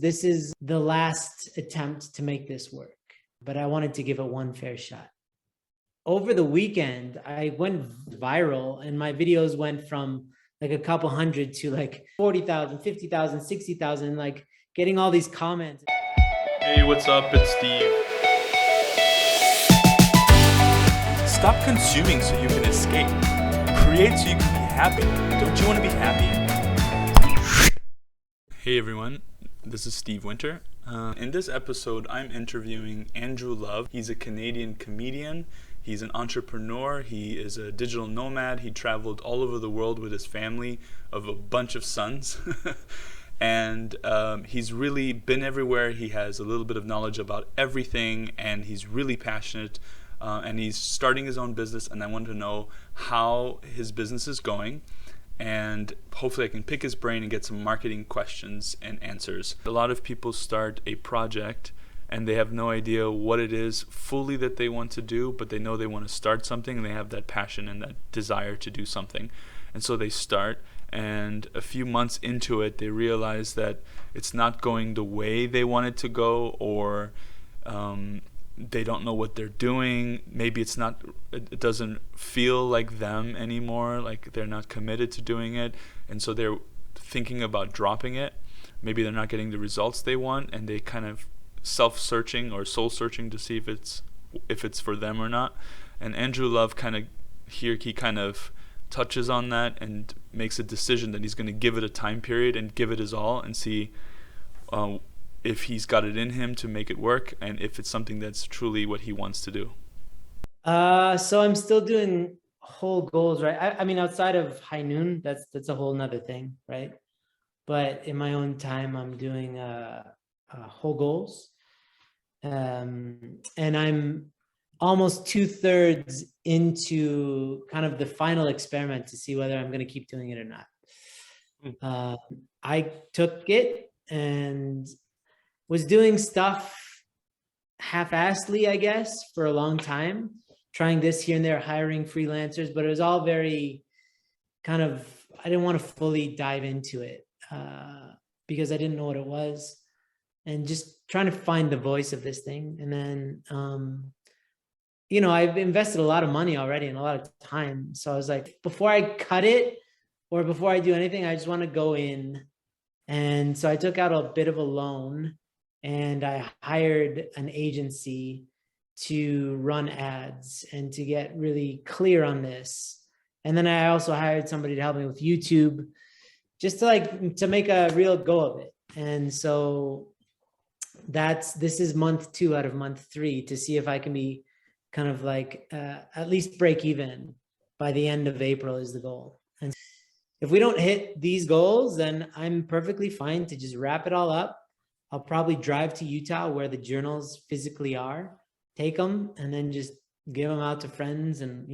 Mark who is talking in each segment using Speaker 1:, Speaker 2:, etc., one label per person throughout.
Speaker 1: is the last attempt to make this work, but I wanted to give it one fair shot. Over the weekend, I went viral and my videos went from like a couple hundred to like 40,000, 50,000, 60,000, like getting all these comments.
Speaker 2: Hey, what's up? It's Steve. Stop consuming so you can escape. Create so you can be happy. Don't you want to be happy? Hey everyone, this is Steve Winter. In this episode, I'm interviewing Andrew Love. He's a Canadian comedian. He's an entrepreneur. He is a digital nomad. He traveled all over the world with his family of a bunch of sons. And he's really been everywhere. He has a little bit of knowledge about everything, and he's really passionate. And he's starting his own business, and I want to know how his business is going. And hopefully I can pick his brain and get some marketing questions and answers. A lot of people start a project and they have no idea what it is fully that they want to do, but they know they want to start something and they have that passion and that desire to do something. And so they start, and a few months into it, they realize that it's not going the way they want it to go, or they don't know what they're doing. Maybe it doesn't feel like them anymore, like they're not committed to doing it, and so they're thinking about dropping it. Maybe they're not getting the results they want, and they kind of self-searching or soul-searching to see if it's for them or not. And Andrew Love he kind of touches on that and makes a decision that he's going to give it a time period and give it his all and see if he's got it in him to make it work, and if it's something that's truly what he wants to do.
Speaker 1: So I'm still doing whole goals, right? I mean, outside of high noon, that's a whole nother thing, right? But in my own time, I'm doing whole goals. And I'm almost 2/3 into kind of the final experiment to see whether I'm going to keep doing it or not. I took it and was doing stuff half-assedly, I guess, for a long time, trying this here and there, hiring freelancers, but it was all very kind of, I didn't want to fully dive into it because I didn't know what it was, and just trying to find the voice of this thing. And then, I've invested a lot of money already and a lot of time. So I was like, before I cut it or before I do anything, I just want to go in. And so I took out a bit of a loan and I hired an agency to run ads and to get really clear on this. And then I also hired somebody to help me with YouTube, just to make a real go of it. And so this is month 2 out of month 3 to see if I can be kind of like at least break even by the end of April is the goal. And if we don't hit these goals, then I'm perfectly fine to just wrap it all up. I'll probably drive to Utah where the journals physically are, take them, and then just give them out to friends and,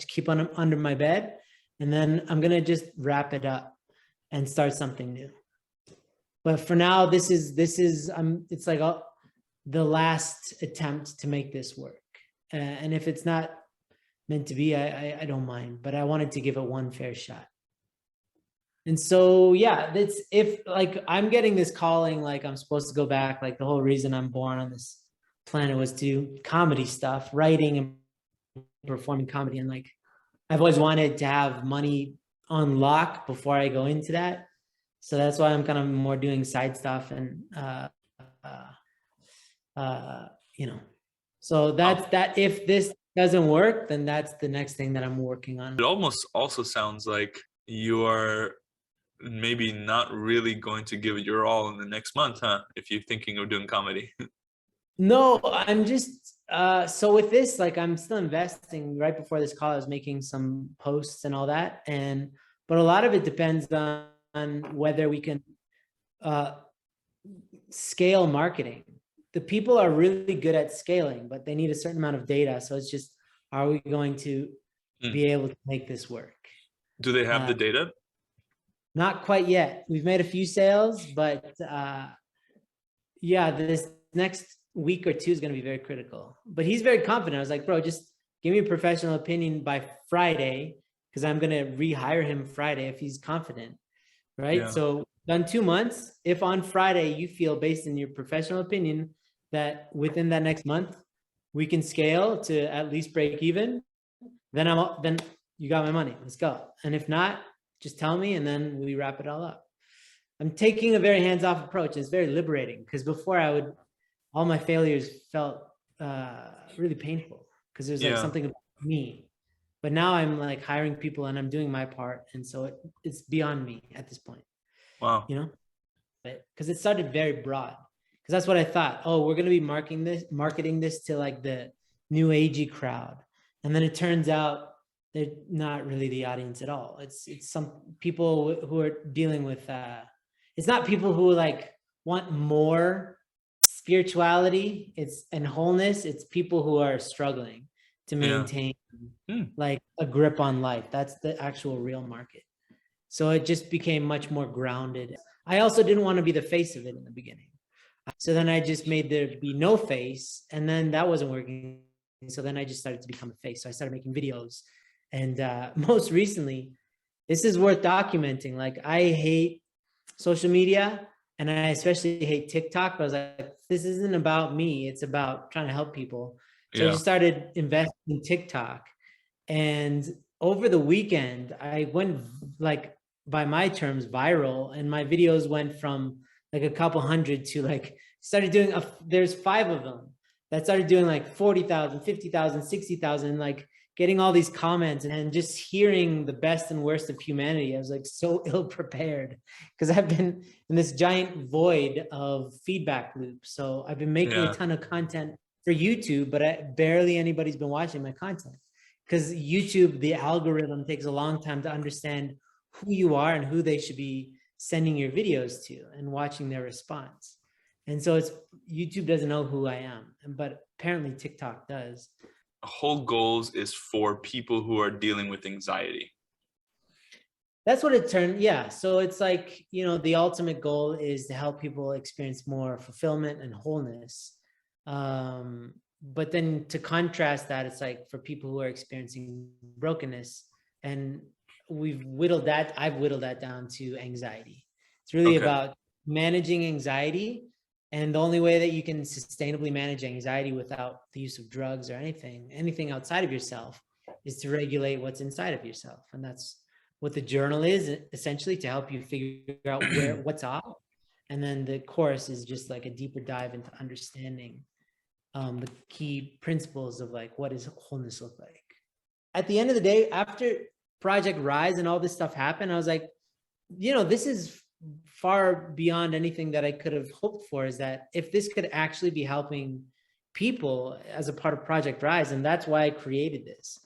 Speaker 1: keep them under my bed. And then I'm going to just wrap it up and start something new. But for now, it's like the last attempt to make this work. And if it's not meant to be, I don't mind, but I wanted to give it one fair shot. And so, yeah, if like I'm getting this calling, like I'm supposed to go back, like the whole reason I'm born on this planet was to do comedy stuff, writing and performing comedy. And like, I've always wanted to have money on lock before I go into that. So that's why I'm kind of more doing side stuff and, so that's that. If this doesn't work, then that's the next thing that I'm working on.
Speaker 2: It almost also sounds like you are maybe not really going to give it your all in the next month, huh? If you're thinking of doing comedy.
Speaker 1: No, I'm just, so with this, like I'm still investing. Right before this call, I was making some posts and all that. But a lot of it depends on whether we can scale marketing. The people are really good at scaling, but they need a certain amount of data. So it's just, are we going to be able to make this work?
Speaker 2: Do they have the data?
Speaker 1: Not quite yet. We've made a few sales, but yeah, this next week or 2 is going to be very critical. But he's very confident. I was like, bro, just give me a professional opinion by Friday, because I'm going to rehire him Friday if he's confident, right? Yeah. So done 2 months. If on Friday you feel, based in your professional opinion, that within that next month we can scale to at least break even, then you got my money. Let's go. And if not, just tell me, and then we wrap it all up. I'm taking a very hands-off approach. It's very liberating, because before all my failures felt really painful, because there's like
Speaker 2: Yeah.
Speaker 1: something about me. But now I'm like hiring people and I'm doing my part. And so it's beyond me at this point,
Speaker 2: Wow.
Speaker 1: you know, because it started very broad, because that's what I thought. Oh, we're going to be marketing this to like the new agey crowd. And then it turns out they're not really the audience at all. It's some people who are dealing with, it's not people who like want more spirituality and wholeness. It's people who are struggling to maintain like a grip on life. That's the actual real market. So it just became much more grounded. I also didn't want to be the face of it in the beginning. So then I just made there be no face, and then that wasn't working. So then I just started to become a face. So I started making videos. And most recently, this is worth documenting. Like, I hate social media, and I especially hate TikTok. But I was like, this isn't about me. It's about trying to help people. So I just started investing in TikTok. And over the weekend, I went, like, by my terms, viral. And my videos went from like a couple hundred to like, started doing, there's 5 of them that started doing like 40,000, 50,000, 60,000, like getting all these comments and just hearing the best and worst of humanity. I was like so ill prepared, because I've been in this giant void of feedback loop. So I've been making a ton of content for YouTube, but barely anybody's been watching my content, because YouTube, the algorithm takes a long time to understand who you are and who they should be sending your videos to and watching their response. And so YouTube doesn't know who I am, but apparently TikTok does.
Speaker 2: Whole Goals is for people who are dealing with anxiety.
Speaker 1: That's what it turned. Yeah. So it's like, the ultimate goal is to help people experience more fulfillment and wholeness. But then to contrast that, it's like for people who are experiencing brokenness, and I've whittled that down to anxiety. It's really about managing anxiety. And the only way that you can sustainably manage anxiety without the use of drugs or anything outside of yourself, is to regulate what's inside of yourself. And that's what the journal is, essentially, to help you figure out what's off. And then the course is just like a deeper dive into understanding the key principles of like, what does wholeness look like? At the end of the day, after Project Rise and all this stuff happened, I was like, this is far beyond anything that I could have hoped for, is that if this could actually be helping people as a part of Project Rise, and that's why I created this.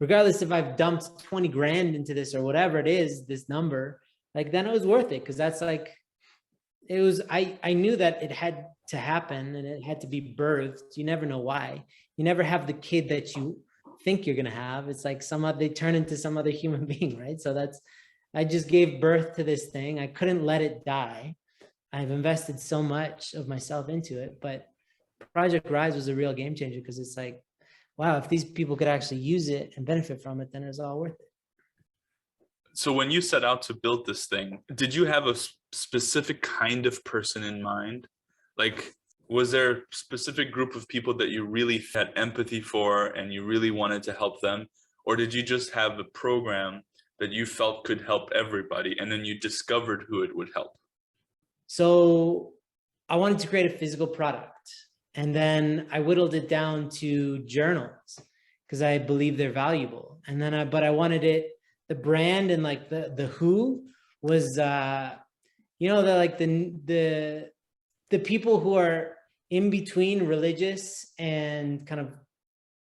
Speaker 1: Regardless if I've dumped 20 grand into this or whatever it is, this number, like, then it was worth it, because that's like, I knew that it had to happen and it had to be birthed. You never know why. You never have the kid that you think you're gonna have. It's like they turn into some other human being, right? So I just gave birth to this thing. I couldn't let it die. I've invested so much of myself into it, but Project Rise was a real game changer, because it's like, wow, if these people could actually use it and benefit from it, then it was all worth it.
Speaker 2: So when you set out to build this thing, did you have a specific kind of person in mind? Like, was there a specific group of people that you really had empathy for and you really wanted to help them? Or did you just have a program that you felt could help everybody, and then you discovered who it would help?
Speaker 1: So I wanted to create a physical product, and then I whittled it down to journals, because I believe they're valuable. And then but I wanted the brand, and like the who was, the people who are in between religious and kind of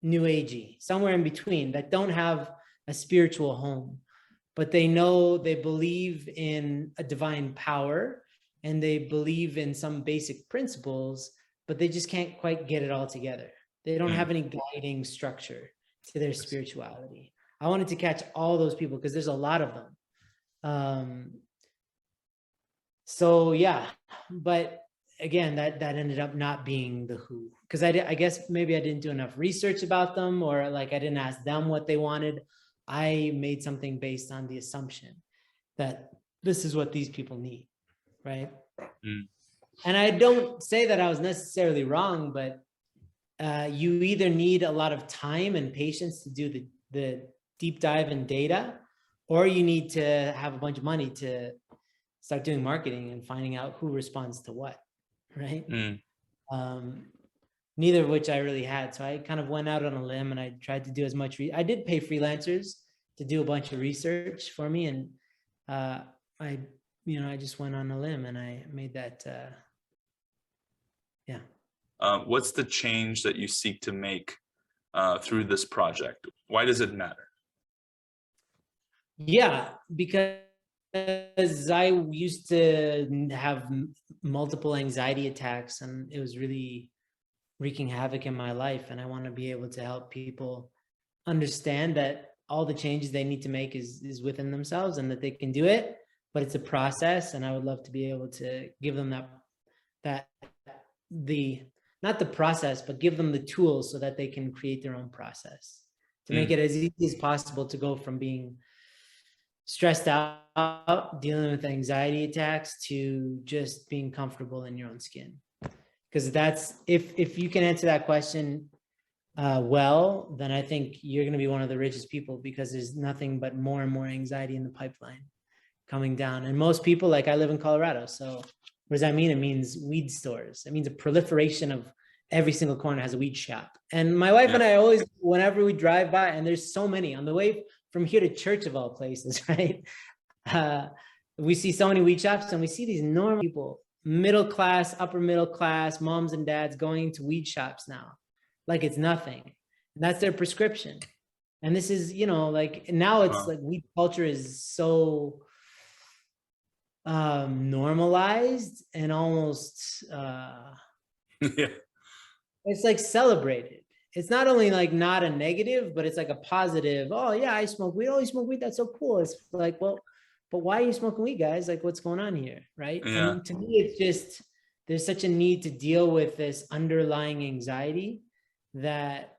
Speaker 1: new agey, somewhere in between, that don't have a spiritual home, but they believe in a divine power, and they believe in some basic principles, but they just can't quite get it all together. They don't have any guiding structure to their spirituality. I wanted to catch all those people, because there's a lot of them. So yeah, but again, that ended up not being the who, because I guess maybe I didn't do enough research about them, or like I didn't ask them what they wanted. I made something based on the assumption that this is what these people need. right?
Speaker 2: Mm.
Speaker 1: And I don't say that I was necessarily wrong, but you either need a lot of time and patience to do the deep dive in data, or you need to have a bunch of money to start doing marketing and finding out who responds to what, right?
Speaker 2: Mm.
Speaker 1: Neither of which I really had. So I kind of went out on a limb and I tried to do as much. I did pay freelancers to do a bunch of research for me. And I just went on a limb and I made that, yeah.
Speaker 2: What's the change that you seek to make through this project? Why does it matter?
Speaker 1: Yeah, because I used to have multiple anxiety attacks and it was really wreaking havoc in my life. And I want to be able to help people understand that all the changes they need to make is within themselves and that they can do it, but it's a process. And I would love to be able to give them not the process, but give them the tools so that they can create their own process to make it as easy as possible to go from being stressed out, dealing with anxiety attacks, to just being comfortable in your own skin. Because that's, if you can answer that question well, then I think you're going to be one of the richest people, because there's nothing but more and more anxiety in the pipeline coming down. And most people, like, I live in Colorado, so what does that mean? It means weed stores. It means a proliferation of every single corner has a weed shop. And my wife and I always, whenever we drive by, and there's so many on the way from here to church of all places, right? We see so many weed shops, and we see these normal people, middle class, upper middle class, moms and dads going to weed shops now, like it's nothing. And that's their prescription. And this is, like, now it's like weed culture is so normalized and almost it's like celebrated. It's not only like not a negative, but it's like a positive. Oh yeah, I smoke weed. Oh, you smoke weed? That's so cool. It's like, well, but why are you smoking weed, guys? Like, what's going on here, right?
Speaker 2: Yeah.
Speaker 1: And to me, it's just, there's such a need to deal with this underlying anxiety that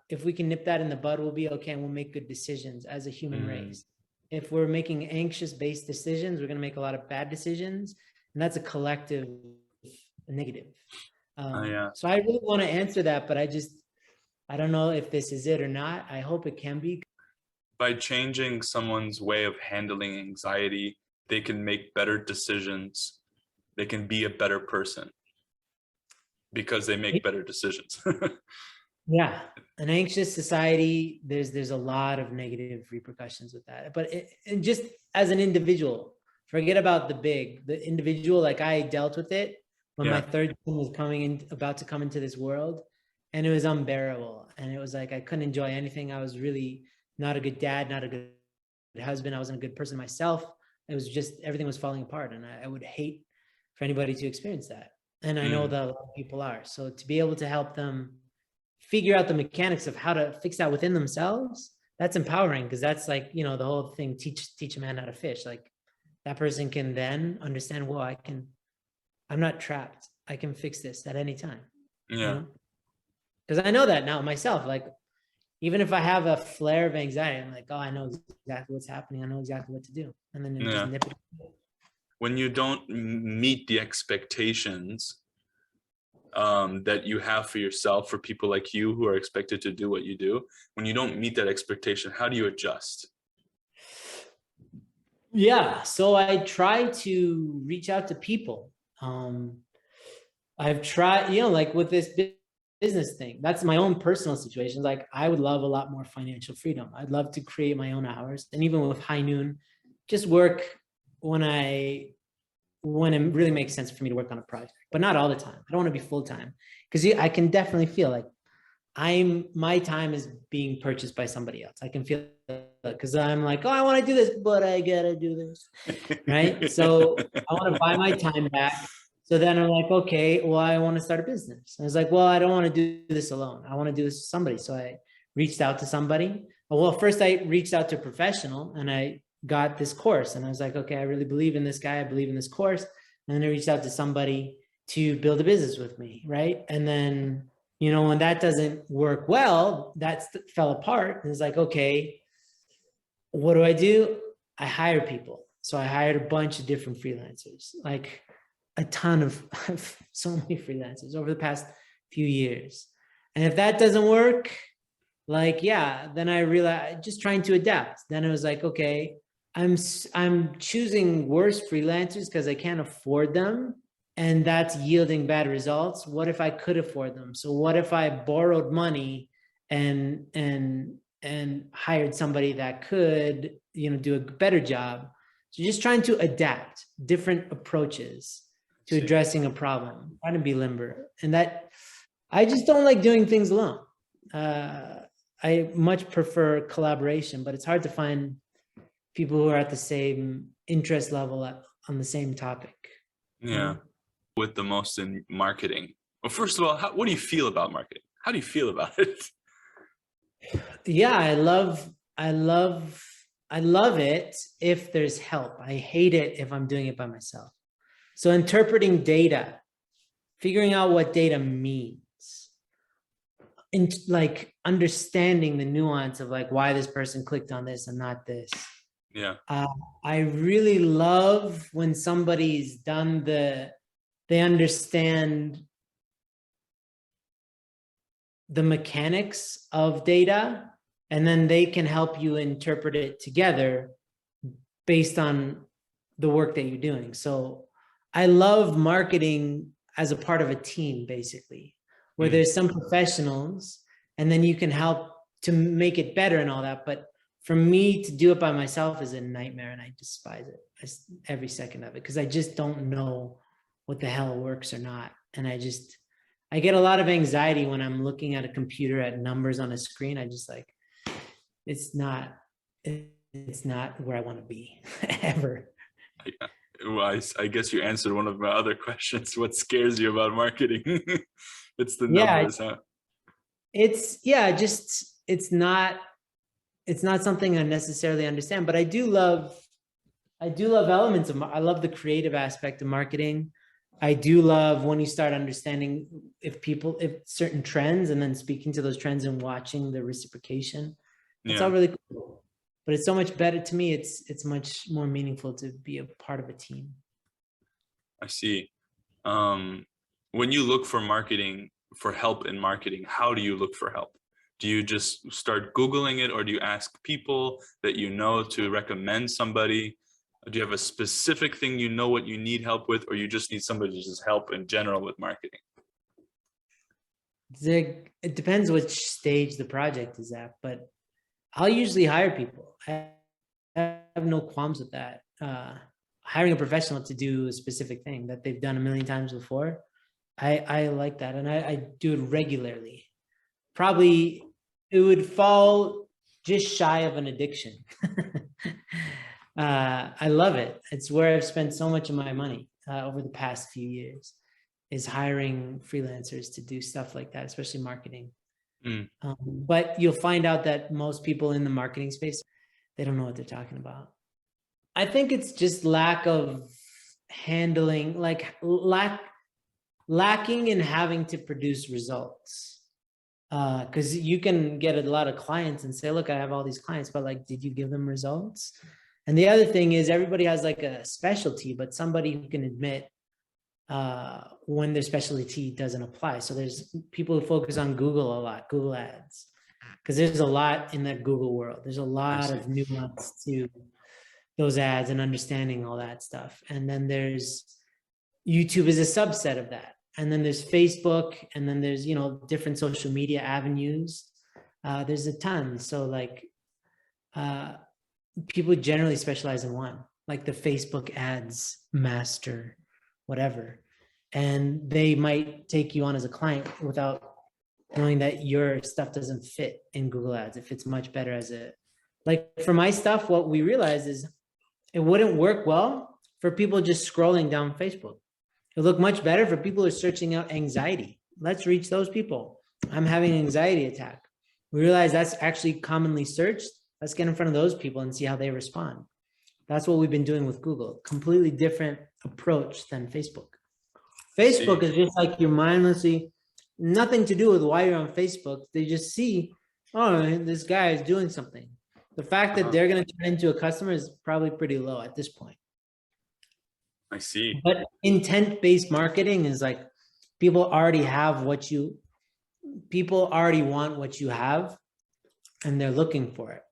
Speaker 1: if we can nip that in the bud, we'll be okay, and we'll make good decisions as a human race. If we're making anxious-based decisions, we're going to make a lot of bad decisions, and that's a collective negative. So I really want to answer that, but I don't know if this is it or not. I hope it can be.
Speaker 2: By changing someone's way of handling anxiety, they can make better decisions. They can be a better person because they make better decisions.
Speaker 1: Yeah, an anxious society, there's a lot of negative repercussions with that. But and just as an individual, forget about the individual, like I dealt with it when my third son was about to come into this world, and it was unbearable. And it was like, I couldn't enjoy anything. I was really not a good dad, not a good husband. I wasn't a good person myself. It was just, everything was falling apart. And I would hate for anybody to experience that. And I know that a lot of people are. So to be able to help them figure out the mechanics of how to fix that within themselves, that's empowering, because that's like, the whole thing, teach a man how to fish. Like, that person can then understand, well, I'm not trapped. I can fix this at any time.
Speaker 2: Yeah.
Speaker 1: Because I know that now myself. Like, even if I have a flare of anxiety, I'm like, oh, I know exactly what's happening. I know exactly what to do. And then just nip it.
Speaker 2: When you don't meet the expectations that you have for yourself, for people like you who are expected to do what you do, when you don't meet that expectation, how do you adjust?
Speaker 1: Yeah, so I try to reach out to people. I've tried, like with this business thing, that's my own personal situation. Like, I would love a lot more financial freedom. I'd love to create my own hours. And even with High Noon, just work when it really makes sense for me to work on a project, but not all the time. I don't want to be full-time, because I can definitely feel like my time is being purchased by somebody else. I can feel it, because I'm like, oh, I want to do this, but I gotta do this, right? So I want to buy my time back. So then I'm like, okay, well, I want to start a business. And I was like, well, I don't want to do this alone. I want to do this with somebody. So I reached out to somebody. Well, first I reached out to a professional, and I got this course, and I was like, okay, I really believe in this guy. I believe in this course. And then I reached out to somebody to build a business with me, right? And then, when that doesn't work well, that fell apart. And it's like, okay, what do? I hire people. So I hired a bunch of different freelancers, like a ton of so many freelancers over the past few years. And if that doesn't work, like, yeah, then I realized just trying to adapt. Then it was like, okay, I'm choosing worse freelancers because I can't afford them, and that's yielding bad results. What if I could afford them? So what if I borrowed money and hired somebody that could, do a better job? So just trying to adapt different approaches to addressing a problem, trying to be limber. And that, I just don't like doing things alone. I much prefer collaboration, but it's hard to find people who are at the same interest level on the same topic.
Speaker 2: Yeah. With the most in marketing. Well, first of all, what do you feel about marketing? How do you feel about it?
Speaker 1: Yeah, I love it if there's help. I hate it if I'm doing it by myself. So interpreting data, figuring out what data means, and like understanding the nuance of like why this person clicked on this and not this.
Speaker 2: Yeah.
Speaker 1: I really love when somebody's done they understand the mechanics of data, and then they can help you interpret it together based on the work that you're doing. So I love marketing as a part of a team, basically, where there's some professionals and then you can help to make it better and all that. But for me to do it by myself is a nightmare, and I despise it every second of it, because I just don't know what the hell works or not. And I get a lot of anxiety when I'm looking at a computer at numbers on a screen. I just like, it's not where I want to be ever.
Speaker 2: Yeah. Well, I guess you answered one of my other questions. What scares you about marketing? It's the numbers, huh?
Speaker 1: It's not something I necessarily understand, but I do love elements of, I love the creative aspect of marketing. I do love when you start understanding if certain trends, and then speaking to those trends and watching the reciprocation. It's all really cool, but it's so much better to me. It's much more meaningful to be a part of a team.
Speaker 2: I see. When you look for help in marketing, how do you look for help? Do you just start Googling it, or do you ask people that you know to recommend somebody? Do you have a specific thing you know what you need help with, or you just need somebody to just help in general with marketing?
Speaker 1: It depends which stage the project is at, but I'll usually hire people. I have no qualms with that. Hiring a professional to do a specific thing that they've done a million times before, I like that, and I do it regularly. Probably it would fall just shy of an addiction. I love it. It's where I've spent so much of my money over the past few years, is hiring freelancers to do stuff like that, especially marketing. But you'll find out that most people in the marketing space, they don't know what they're talking about. I think it's just lack of handling, like lacking in having to produce results. Because you can get a lot of clients and say, look, I have all these clients, but like, did you give them results? And the other thing is, everybody has like a specialty, but somebody who can admit when their specialty doesn't apply. So there's people who focus on Google a lot, Google ads, because there's a lot in that Google world. There's a lot of nuance to those ads and understanding all that stuff. And then there's YouTube is a subset of that. And then there's Facebook, and then there's, different social media avenues. There's a ton. So like people generally specialize in one, like the Facebook ads master, whatever. And they might take you on as a client without knowing that your stuff doesn't fit in Google ads. It fits much better as like for my stuff, what we realized is it wouldn't work well for people just scrolling down Facebook. It'll look much better for people who are searching out anxiety. Let's reach those people. I'm having an anxiety attack. We realize that's actually commonly searched. Let's get in front of those people and see how they respond. That's what we've been doing with Google. Completely different approach than Facebook. Facebook is just like you're mindlessly, nothing to do with why you're on Facebook. They just see, oh, this guy is doing something. The fact that they're going to turn into a customer is probably pretty low at this point.
Speaker 2: I see.
Speaker 1: But intent-based marketing is like people already have what you, people already want what you have, and they're looking for it.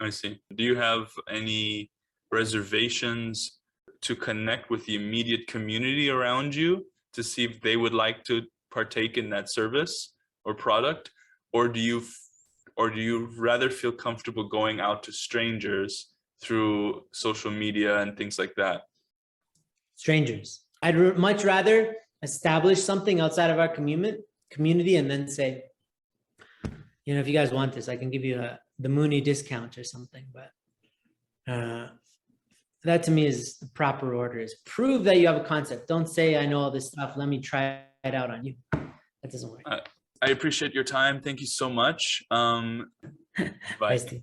Speaker 2: I see. Do you have any reservations to connect with the immediate community around you to see if they would like to partake in that service or product? Or do you rather feel comfortable going out to strangers through social media and things like that?
Speaker 1: Strangers. I'd much rather establish something outside of our community and then say, you know, if you guys want this, I can give you the Mooney discount or something. But that to me is the proper order, is prove that you have a concept. Don't say, I know all this stuff, let me try it out on you. That doesn't work.
Speaker 2: I appreciate your time. Thank you so much. Bye.
Speaker 1: Bye, Steve.